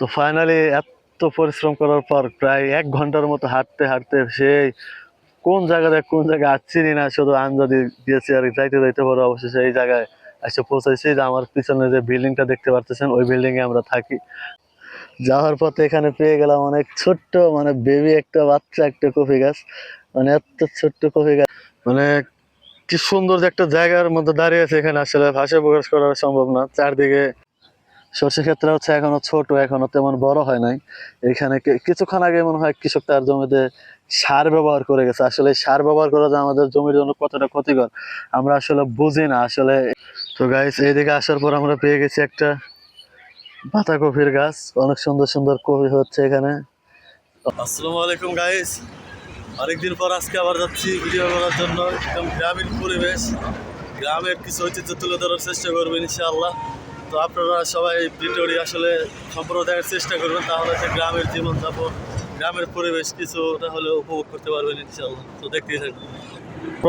তো ফাইনালি এত পরিশ্রম করার পর প্রায় 1 ঘন্টার মতো হাঁটতে হাঁটতে সেই কোন জায়গায় কোন জায়গায় আসছিনি না, শুধু আঞ্জাদি দিয়েছি আর যাইতে যাইতে পরে অবশেষে এই জায়গায় এসে পৌঁছাইছি। যে আমার পিছনে যে বিল্ডিংটা দেখতে পারতেছেন ওই বিল্ডিং এ আমরা থাকি। যাওয়ার পথে এখানে পেয়ে গেলাম অনেক ছোট্ট মানে বেবি একটা বাচ্চা একটা কফি গাছ। মানে এত ছোট্ট কফি গাছ, মানে কি সুন্দর যে একটা জায়গার মধ্যে দাঁড়িয়ে আছে। এখানে আসলে ভাষায় প্রকাশ করা সম্ভব না। চারদিকে সর্ষে ক্ষেত্রে হচ্ছে এখনো ছোট, এখনো তেমন বড় হয় নাই। এখানে কিছুক্ষণ আগে মনে হয় কৃষক তার জমিতে সার ব্যবহার করে গেছে। আসলে এই সার ব্যবহার করা যে আমাদের জমির জন্য কতটা ক্ষতিকর আমরা আসলে বুঝি না আসলে। তো গাইস, এইদিকে আসার পর আমরা পেয়ে গেছি একটা বাঁধাকপির গাছ। অনেক সুন্দর সুন্দর কপি হচ্ছে এখানে। আসসালামু আলাইকুম গাইস, অনেকদিন পর আজকে আবার যাচ্ছি ভিডিও করার জন্য। একদম গ্রামীণ পরিবেশ, গ্রামের কিছু ঐতিহ্য তুলে ধরার চেষ্টা করবেন ইনশাআল্লাহ। তো আপনারা সবাই ভিডিওটি আসলে সম্পূর্ণ দেখার চেষ্টা করবেন, তাহলে যে গ্রামের জীবনযাপন, গ্রামের পরিবেশ কিছুটা হলেও উপভোগ করতে পারবেন ইনশাআল্লাহ। তো দেখতেই থাকবেন।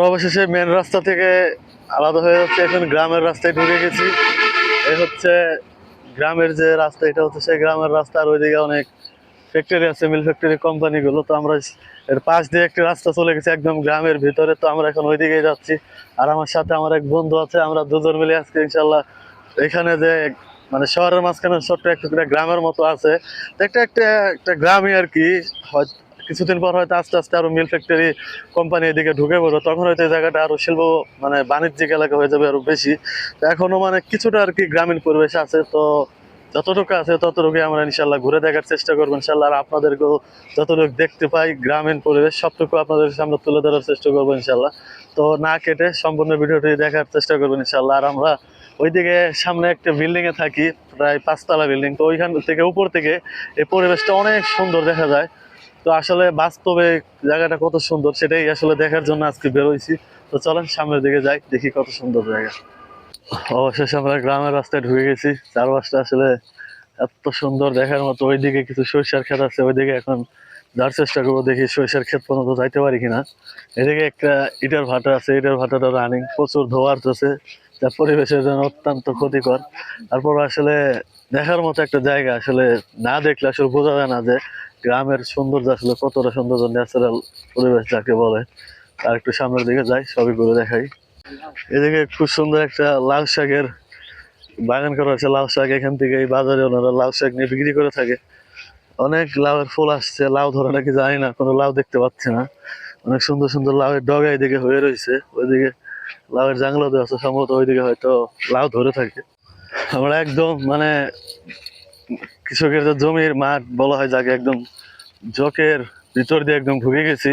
অবশেষে মেন রাস্তা থেকে আলাদা হয়ে যাচ্ছে, এখন গ্রামের রাস্তায় ঢুকে গেছি। এই হচ্ছে গ্রামের যে রাস্তা, এটা হচ্ছে সেই গ্রামের রাস্তা। আর ওইদিকে অনেক ফ্যাক্টরি আছে, মিল ফ্যাক্টরি কোম্পানিগুলো। তো আমরা এর পাশ দিয়ে একটা রাস্তা চলে গেছে একদম গ্রামের ভিতরে। তো আমরা এখন ওইদিকেই যাচ্ছি। আর আমার সাথে আমার এক বন্ধু আছে, আমরা দুজন মিলে আজকে ইনশাল্লাহ এখানে যে মানে শহরের মাঝখানে ছোট্ট একটা গ্রামের মতো আছে। তো একটা একটা একটা গ্রামই আর কি। হয়তো কিছুদিন পর হয়তো আস্তে আস্তে আরো মিল ফ্যাক্টরি কোম্পানি এদিকে ঢুকে পড়বে, তখন হয়তো এই জায়গাটা আরো শিল্প মানে বাণিজ্যিক এলাকা হয়ে যাবে আরো বেশি। তো এখনো মানে কিছুটা আর কি গ্রামীণ পরিবেশ আছে। তো যতটুকু আছে ততটুকু আমরা ইনশাল্লাহ ঘুরে দেখার চেষ্টা করবো ইনশাল্লাহ। আর আপনাদেরকেও যতটুকু দেখতে পাই গ্রামীণ পরিবেশ সবটুকু আপনাদের সামনে তুলে ধরার চেষ্টা করবো ইনশাল্লাহ। তো না কেটে সম্পূর্ণ ভিডিওটি দেখার চেষ্টা করবেন ইনশাল্লাহ। আর আমরা ওইদিকে সামনে একটা বিল্ডিং এ থাকি, প্রায় 5 তলা বিল্ডিং। তো ওইখান থেকে উপর থেকে এই পরিবেশটা অনেক সুন্দর দেখা যায়। তো আসলে বাস্তবে জায়গাটা কত সুন্দর সেটাই আসলে দেখার জন্য আজকে বেরোইছি। তো চলেন সামনের দিকে যাই, দেখি কত সুন্দর জায়গা। অবশেষে আমরা গ্রামের রাস্তায় ঢুকে গেছি। চারপাশটা আসলে এত সুন্দর দেখার মতো। ওইদিকে কিছু সরিষার ক্ষেত আছে, ওইদিকে এখন যাওয়ার চেষ্টা করবো, দেখি সরিষার ক্ষেত পর্যন্ত যাইতে পারি কিনা। এদিকে একটা ইটের ভাটা আছে, ইটের ভাটাটা রানিং, প্রচুর ধোঁয়া আসতেছে, যা পরিবেশের জন্য অত্যন্ত ক্ষতিকর। তারপর আসলে দেখার মতো একটা জায়গা, আসলে না দেখলে আসলে বোঝা যায় না যে গ্রামের সৌন্দর্য আসলে কতটা সৌন্দর্য, ন্যাচারাল পরিবেশ যাকে বলে। আর একটু সামনের দিকে যাই, সবই করে দেখাই। এদিকে খুব সুন্দর একটা লাল শাকের বাগান করা আছে। লাউ শাক এখান থেকে এই বাজারে ওনারা লাউ শাক নিয়ে বিক্রি করে থাকে। অনেক লাউয়ের ফুল আসছে, লাউ ধরে নাকি জানি না, কোনো লাউ দেখতে পাচ্ছি না। অনেক সুন্দর সুন্দর লাউয়ের ডগা এদিকে হয়ে রয়েছে। ওইদিকে লাউয়ের জাংলা দেওয়া আছে, সম্ভবত ওইদিকে হয়তো লাউ ধরে থাকে। আমরা একদম মানে কৃষকের যে জমির মাঠ বলা হয় যাকে, একদম জকের ভিতর দিয়ে একদম ঢুকে গেছি।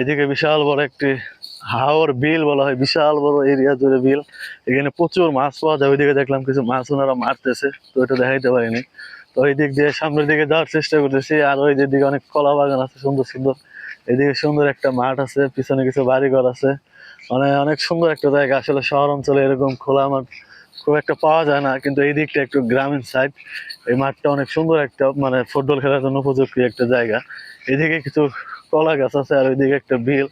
এদিকে বিশাল বড় একটি হাওর বিল বলা হয়, বিশাল বড় এরিয়া জুড়ে বিল। এখানে প্রচুর মাছ পাওয়া যায়। ওইদিকে দেখলাম কিছু মাছ ওনারা মারতেছে, তো এটা দেখাইতে পারিনি। তো ওই দিক দিয়ে সামনের দিকে যাওয়ার চেষ্টা করতেছি। আর ওই দিকে অনেক কলা বাগান আছে সুন্দর সুন্দর। এদিকে সুন্দর একটা মাঠ আছে, পিছনে কিছু বাড়িঘর আছে। মানে অনেক সুন্দর একটা জায়গা। আসলে শহর অঞ্চলে এরকম খোলা মাঠ খুব একটা পাওয়া যায় না, কিন্তু এই দিকটা একটু গ্রামীণ সাইড। এই মাঠটা অনেক সুন্দর একটা মানে ফুটবল খেলার জন্য উপযুক্ত একটা জায়গা। এদিকে কিছু কলা গাছ আছে, আর ওইদিকে একটা বিল।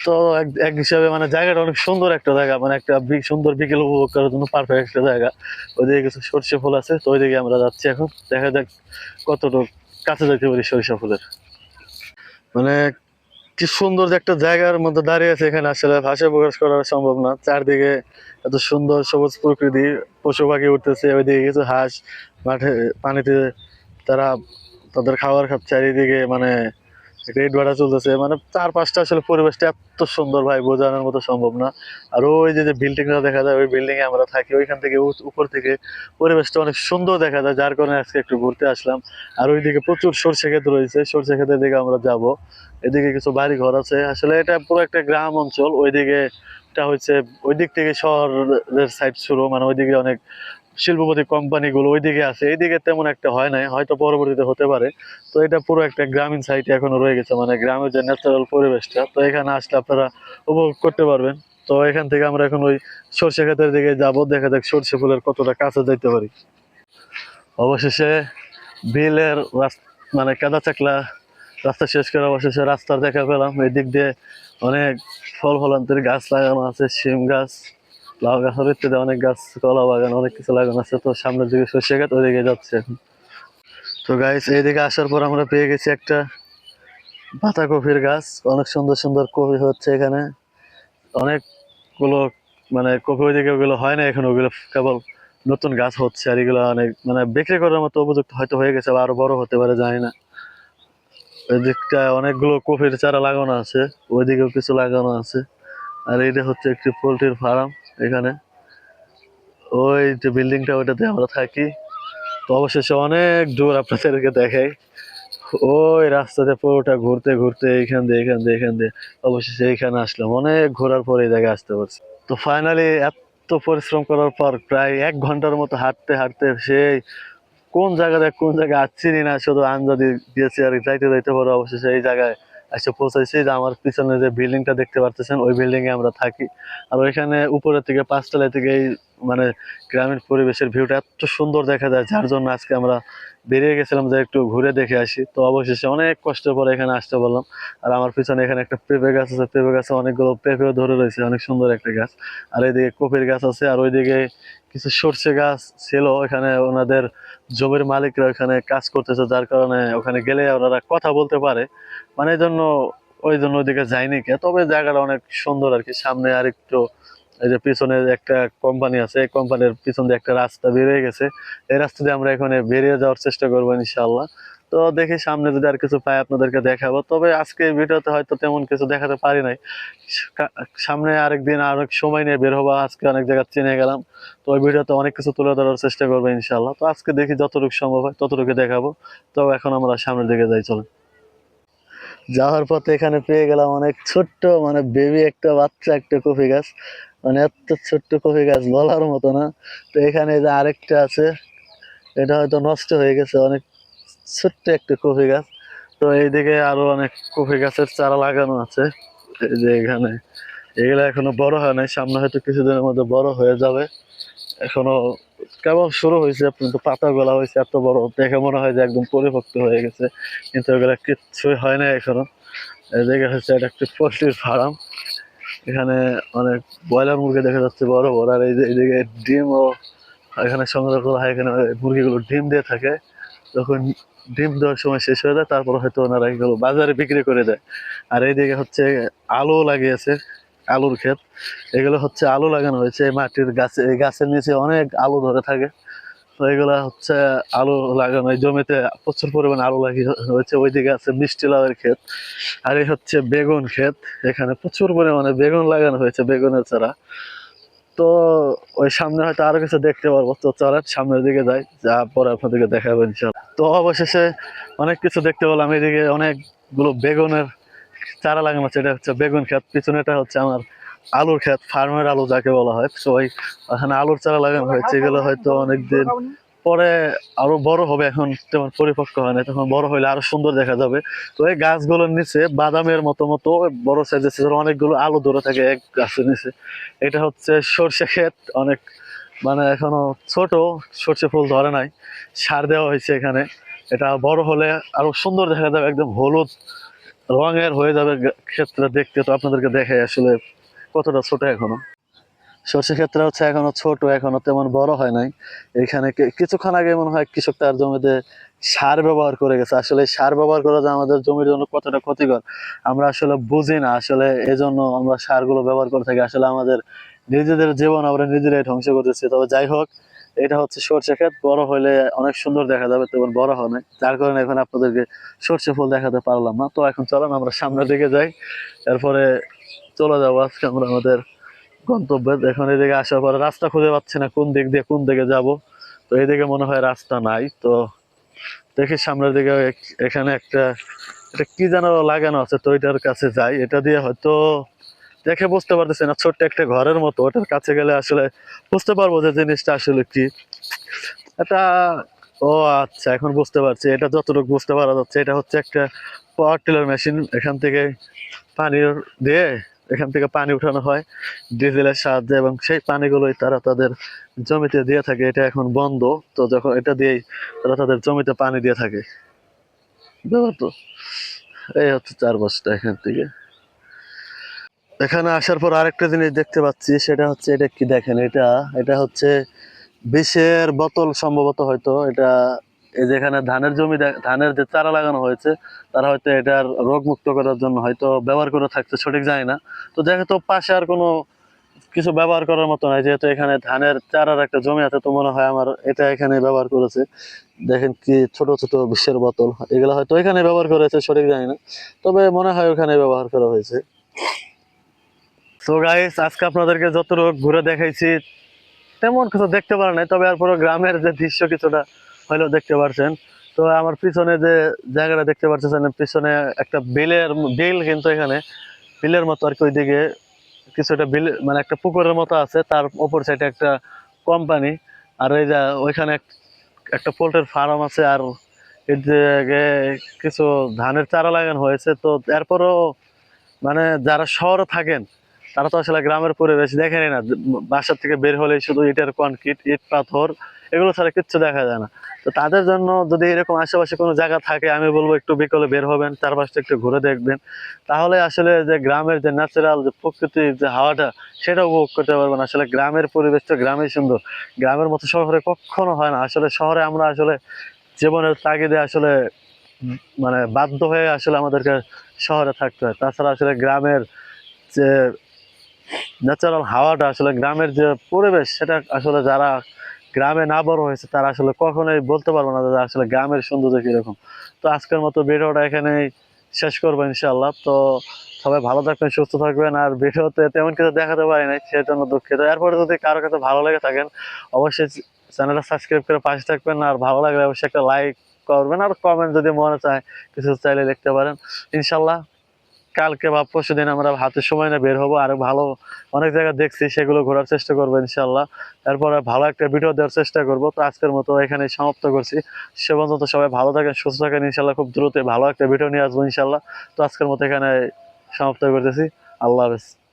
তো এক এক হিসাবে মানে জায়গাটা অনেক সুন্দর একটা জায়গা, মানে একটা সুন্দর বিকেল উপভোগ করার জন্য পারফেক্ট একটা জায়গা। ওইদিকে কিছু সরিষা ফুল আছে, তো ওইদিকে আমরা যাচ্ছি এখন। দেখা যাক কতটুকু কাছে যেতে পারি সরিষা ফুলের। মানে কি সুন্দর যে একটা জায়গার মধ্যে দাঁড়িয়ে আছে, এখানে আসলে ভাষায় প্রকাশ করা সম্ভব না। চারদিকে এত সুন্দর সবুজ প্রকৃতি, পশু পাখি উঠতেছে। ওইদিকে কিছু হাঁস মাঠে পানিতে তারা তাদের খাবার খাচ্ছে। আর এইদিকে মানে রেড ভাড়া চলতেছে। মানে চারপাশটা আসলে পরিবেশটা এত সুন্দর ভাই, বোঝানোর মতো সম্ভব না। আর ওই যে বিল্ডিংটা দেখা যায়, ওই বিল্ডিং এ আমরা থাকি। ওইখান থেকে উপর থেকে পরিবেশটা অনেক সুন্দর দেখা যায়, যার কারণে আজকে একটু ঘুরতে আসলাম। আর ওইদিকে প্রচুর সরষে ক্ষেত রয়েছে, সরষে ক্ষেতের দিকে আমরা যাব। এদিকে কিছু বাড়ি ঘর আছে। আসলে এটা পুরো একটা গ্রাম অঞ্চল। ওইদিকে এটা হচ্ছে ওই দিক থেকে শহরের সাইড শুরু, মানে ওইদিকে অনেক শিল্পপতি কোম্পানিগুলো ওইদিকে আছে। এইদিকে তেমন একটা হয় নাই, হয়তো পরবর্তীতে হতে পারে। তো এটা পুরো একটা গ্রামীণ সাইট এখনো রয়ে গেছে, মানে গ্রামের যে ন্যাচারাল পরিবেশটা, তো এখানে আসলে আপনারা উপভোগ করতে পারবেন। তো এখান থেকে আমরা এখন ওই সর্ষে ক্ষেতের দিকে যাব, দেখা যাক সর্ষে ফুলের কতটা কাছে যাইতে পারি। অবশেষে বিলের মানে কাদা চাকলা রাস্তা শেষ করে অবশেষে রাস্তার দেখা পেলাম। এই দিক দিয়ে অনেক ফল ফলান্তের গাছ লাগানো আছে, শিম গাছ, লাউ গাছ, ইত্যাদি অনেক গাছ, কলা বাগান, অনেক কিছু লাগানো আছে। তো সামনের দিকে সর্ষে ক্ষেত, ওইদিকে যাচ্ছে এখন। তো গাইস এইদিকে আসার পর আমরা পেয়ে গেছি একটা বাঁধাকপির গাছ। অনেক সুন্দর সুন্দর কপি হচ্ছে এখানে। অনেকগুলো মানে কপি ওইদিকে ওগুলো হয় না এখন, ওগুলো কেবল নতুন গাছ হচ্ছে। আর এগুলো অনেক মানে বিক্রি করার মতো উপযুক্ত হয়তো হয়ে গেছে, বা আরো বড় হতে পারে, জানি না। ওই দিকটায় অনেকগুলো কপির চারা লাগানো আছে, ওইদিকেও কিছু লাগানো আছে। আর এইটা হচ্ছে একটি পোল্ট্রির ফার্ম এখানে। ওই যে বিল্ডিংটা, ওইটাতে আমরা থাকি। তো অবশেষে অনেক দূর আপনাদেরকে দেখাই। ওই রাস্তাতে পুরোটা ঘুরতে ঘুরতে এইখান দিয়ে অবশেষে এইখানে আসলাম। অনেক ঘোরার পরে এই জায়গায় আসতে পারছি। তো ফাইনালি এত পরিশ্রম করার পর প্রায় 1 ঘন্টার মতো হাঁটতে হাঁটতে সেই কোন জায়গায় আসছিনি না, শুধু আঞ্জা দিয়েছি আর যাইতে যাইতে পরে অবশেষে এই জায়গায় এসে পৌঁছাইছি। যে আমার পিছনে যে বিল্ডিংটা দেখতে পারতেছেন, ওই বিল্ডিং এ আমরা থাকি। আর ওইখানে উপরের থেকে 5 তলা থেকে এই মানে গ্রামীণ পরিবেশের ভিউটা এত সুন্দর দেখা যায়, যার জন্য আজকে আমরা বেরিয়ে গেছিলাম যে একটু ঘুরে দেখে আসি। তো অবশেষে অনেক কষ্টের পরে এখানে আসতে বললাম। আর আমার পিছনে এখানে একটা পেঁপে গাছ আছে, পেঁপে গাছে অনেকগুলো পেঁপেও ধরে রয়েছে, অনেক সুন্দর একটা গাছ। আর এইদিকে কপির গাছ আছে, আর ওইদিকে কিছু সর্ষে গাছ ছিল। এখানে ওনাদের জমির মালিকরা ওখানে কাজ করতেছে, যার কারণে ওখানে গেলে ওনারা কথা বলতে পারে। মানে এই জন্য ওই জন্য ওইদিকে যাইনি কে, তবে জায়গাটা অনেক সুন্দর আর কি। সামনে আর একটু এই যে পিছনে একটা কোম্পানি আছে, এই কোম্পানির পিছন দিয়ে একটা রাস্তা বেরিয়ে গেছে। এই রাস্তা দিয়ে আমরা এখানে বেরিয়ে যাওয়ার চেষ্টা করবো ইনশাআল্লাহ। তো দেখি সামনে যদি আর কিছু পাই আপনাদেরকে দেখাবো। তবে আজকে এই ভিডিওতে হয়তো তেমন কিছু দেখাতে পারি নাই। সা- সামনে আরেকদিন আরেক সময় নিয়ে বের হবো। আজকে অনেক জায়গা চিনে গেলাম, তো ওই ভিডিওতে অনেক কিছু তুলে ধরার চেষ্টা করবো ইনশাআল্লাহ। তো আজকে দেখি যতটুকু সম্ভব হয় ততটুকু দেখাবো। তো এখন আমরা সামনের দিকে যাই, চলো। যাওয়ার পথে এখানে পেয়ে গেলাম অনেক ছোট্ট মানে বেবি একটা বাচ্চা একটা কফি গাছ। মানে এত ছোট্ট কফি গাছ বলার মতো না। তো এখানে যে আরেকটা আছে, এটা হয়তো নষ্ট হয়ে গেছে, অনেক ছোট্ট একটা কফি গাছ। তো এইদিকে আরো অনেক কফি গাছের চারা লাগানো আছে। এই যে এখানে এগুলা এখনো বড় হয় নাই, সামনে হয়তো কিছুদিনের মধ্যে বড় হয়ে যাবে। এখনো কেবল শুরু হয়েছে, কিন্তু পাতা গোলা হয়েছে এত বড়, দেখে মনে হয় যে একদম পরিপক্ক হয়ে গেছে, কিন্তু এগুলা কিচ্ছুই হয় না এখনো। এদিকে হচ্ছে এটা একটি পোল্ট্রির ফার্ম। এখানে অনেক ব্রয়লার মুরগি দেখা যাচ্ছে বড় বড়। আর এই যে এইদিকে ডিমও এখানে সংগ্রহ করা হয়। এখানে মুরগিগুলো ডিম দিয়ে থাকে, যখন ডিম দেওয়ার সময় শেষ হয়ে যায় তারপর হয়তো ওনারা এগুলো বাজারে বিক্রি করে দেয়। আর এইদিকে হচ্ছে আলু লাগিয়েছে, আলুর ক্ষেত। এগুলো হচ্ছে আলু লাগানো হয়েছে এই মাটির গাছে, এই গাছের নিচে অনেক আলু ধরে থাকে। তো এগুলা হচ্ছে আলু লাগানো, এই জমিতে প্রচুর পরিমাণে আলু লাগিয়ে হয়েছে। ওইদিকে আছে মিষ্টি লাউয়ের ক্ষেত। আর এই হচ্ছে বেগুন ক্ষেত। এখানে প্রচুর পরিমাণে বেগুন লাগানো হয়েছে, বেগুনের চারা। তো ওই সামনে হয়তো আরো কিছু দেখতে পারবো। তো চলেন সামনের দিকে যাই, যা পরে আপনাদেরকে দেখাবো ইনশাল্লাহ। তো অবশেষে অনেক কিছু দেখতে পেলাম। এদিকে অনেকগুলো বেগুনের চারা লাগানো আছে, এটা হচ্ছে বেগুন ক্ষেত। পিছনেটা হচ্ছে আমার আলুর ক্ষেত, ফার্মের আলু যাকে বলা হয়। তো ওখানে আলুর চারা লাগানো হয়েছে। এগুলো হয়তো অনেকদিন পরে আরো বড় হবে, এখন তেমন পরিপক্ক হয় না, তখন বড় হলে আরো সুন্দর দেখা যাবে। তো এই গাছগুলোর নিচে বাদামের মতো মতো বড় সাইজের অনেকগুলো আলু ধরে থাকে এক গাছের নিচে। এটা হচ্ছে সর্ষে ক্ষেত। অনেক মানে এখনো ছোট, সর্ষে ফুল ধরে নাই, সার দেওয়া হয়েছে এখানে। এটা বড় হলে আরো সুন্দর দেখা যাবে, একদম হলুদ রঙের হয়ে যাবে ক্ষেতটা দেখতে। তো আপনাদেরকে দেখাই আসলে কতটা ছোট এখনো। সর্ষে ক্ষেত্রে হচ্ছে এখনো ছোট, এখনো তেমন বড় হয় নাই। এখানে কিছুক্ষণ আগে মনে হয় কৃষক তার জমিতে সার ব্যবহার করে গেছে। আসলে সার ব্যবহার করা যে আমাদের জমির জন্য কতটা ক্ষতিকর আমরা আসলে বুঝি না। আসলে এজন্য আমরা সারগুলো ব্যবহার করে থাকি। আসলে আমাদের নিজেদের জীবন আমরা নিজেরাই ধ্বংস করতেছি। তবে যাই হোক, এটা হচ্ছে সর্ষে ক্ষেত। বড় হলে অনেক সুন্দর দেখা যাবে, তেমন বড় হয় নাই, যার কারণে এখন আপনাদেরকে সর্ষে ফুল দেখাতে পারলাম না। তো এখন চলেন আমরা সামনের দিকে যাই, এরপরে চলে যাবো আজকে আমরা আমাদের গন্তব্যে। এখন এদিকে আসার পরে রাস্তা খুঁজে পাচ্ছি না, কোন দিক দিয়ে কোন দিকে যাব। তো এইদিকে মনে হয় রাস্তা নাই। তো দেখি সামনের দিকে এখানে একটা, এটা কি যেন লাগানো আছে, তো এটার কাছে যাই। এটা দিয়ে হয়তো দেখে বুঝতে পারতেছি না, ছোট্ট একটা ঘরের মতো। ওটার কাছে গেলে আসলে বুঝতে পারবো যে জিনিসটা আসলে কি। এটা ও আচ্ছা, এখন বুঝতে পারছি। এটা যতটুকু বুঝতে পারা যাচ্ছে, এটা হচ্ছে একটা পাওয়ার টিলার মেশিন। এখান থেকে পানি দিয়ে এখান থেকে পানি উঠানো হয় ডিজেলের সাহায্যে, এবং সেই পানিগুলোই তারা তাদের জমিতে দিয়ে থাকে। এটা এখন বন্ধ। তো যখন এটা দিয়েই তারা তাদের জমিতে পানি দিয়ে থাকে। বুঝলো তো, এই হচ্ছে চারপাশটা এখান থেকে। এখানে আসার পর আরেকটা জিনিস দেখতে পাচ্ছি, সেটা হচ্ছে এটা কি দেখেন, এটা এটা হচ্ছে বিষের বোতল সম্ভবত, হয়তো এটা এই যেখানে ধানের জমি ধানের যে চারা লাগানো হয়েছে তারা হয়তো এটার রোগ মুক্ত করার জন্য হয়তো ব্যবহার করে থাকছে, সঠিক জানি না। তো যেহেতু পাশে আর কোনো কিছু ব্যবহার করার মতো নাই, যেহেতু এখানে ধানের চারার একটা জমি আছে, তো মনে হয় আমার এটা এখানে ব্যবহার করেছে। দেখেন কি ছোট ছোট বিশ্বের বোতল, এগুলো হয়তো এখানে ব্যবহার করেছে, সঠিক জানি না, তবে মনে হয় ওখানে ব্যবহার করা হয়েছে। তো গাইস, আজকে আপনাদেরকে যতটুকু ঘুরে দেখাইছি তেমন কিছু দেখতে পারেন নাই, তবে এরপরে গ্রামের যে দৃশ্য কিছুটা হয়তো দেখতে পারছেন। তো আমার পিছনে যে জায়গাটা দেখতে পাচ্ছেন, পিছনে একটা বিল, কিন্তু এখানে বিলের মতো আর কি, ওইদিকে কিছুটা বিল মানে একটা পুকুরের মতো আছে, তার অপর সাইডে একটা কোম্পানি। আর এই যে ওইখানে একটা পোল্ট্রির ফার্ম আছে, আর এর যে কিছু ধানের চারা লাগানো হয়েছে। তো এরপরও মানে যারা শহরে থাকেন তারা তো আসলে গ্রামের পরিবেশ দেখেনি না, বাসা থেকে বের হলেই শুধু ইটের কনক্রিট, ইট পাথর, এগুলো ছাড়া কিচ্ছু দেখা যায় না। তো তাদের জন্য যদি এরকম আশেপাশে কোনো জায়গা থাকে, আমি বলবো একটু বিকেলে বের হবেন, চারপাশটা একটু ঘুরে দেখবেন, তাহলে আসলে যে গ্রামের যে ন্যাচারাল যে প্রকৃতির যে হাওয়াটা সেটা উপভোগ করতে পারবেন। আসলে গ্রামের পরিবেশ তো গ্রামেই সুন্দর, গ্রামের মতো শহরে কখনো হয় না। আসলে শহরে আমরা আসলে জীবনের তাগিদে আসলে মানে বাধ্য হয়ে আসলে আমাদেরকে শহরে থাকতে হয়, তাছাড়া আসলে গ্রামের যে ন্যাচারাল হাওয়াটা, আসলে গ্রামের যে পরিবেশ, সেটা আসলে যারা গ্রামে না বড় হয়েছে তারা আসলে কখনোই বলতে পারবো না যে আসলে গ্রামের সৌন্দর্য কিরকম। তো আজকের মতো ভিডিওটা এখানেই শেষ করবো ইনশাল্লাহ। তো সবাই ভালো থাকবেন, সুস্থ থাকবেন। আর ভিডিওতে তেমন কিছু দেখাতে পারি নাই, সেজন্য দুঃখিত। এরপরে যদি কারো কাছে ভালো লেগে থাকেন, অবশ্যই চ্যানেলটা সাবস্ক্রাইব করে পাশে থাকবেন, আর ভালো লাগলে অবশ্যই একটা লাইক করবেন, আর কমেন্ট যদি মনে চায় কিছু চাইলে লিখতে পারেন ইনশাল্লাহ। কালকে বা পরশুদিন আমরা হাতে সময় নিয়ে বের হবো, আর ভালো অনেক জায়গা দেখছি সেগুলো ঘোরার চেষ্টা করবো ইনশাল্লাহ। তারপরে ভালো একটা ভিডিও দেওয়ার চেষ্টা করবো। তো আজকের মতো এখানেই সমাপ্ত করছি। সে পর্যন্ত সবাই ভালো থাকেন, সুস্থ থাকেন ইনশাল্লাহ। খুব দ্রুত ভালো একটা ভিডিও নিয়ে আসবো ইনশাল্লাহ। তো আজকের মতো এখানে সমাপ্ত করতেছি। আল্লাহ হাফেজ।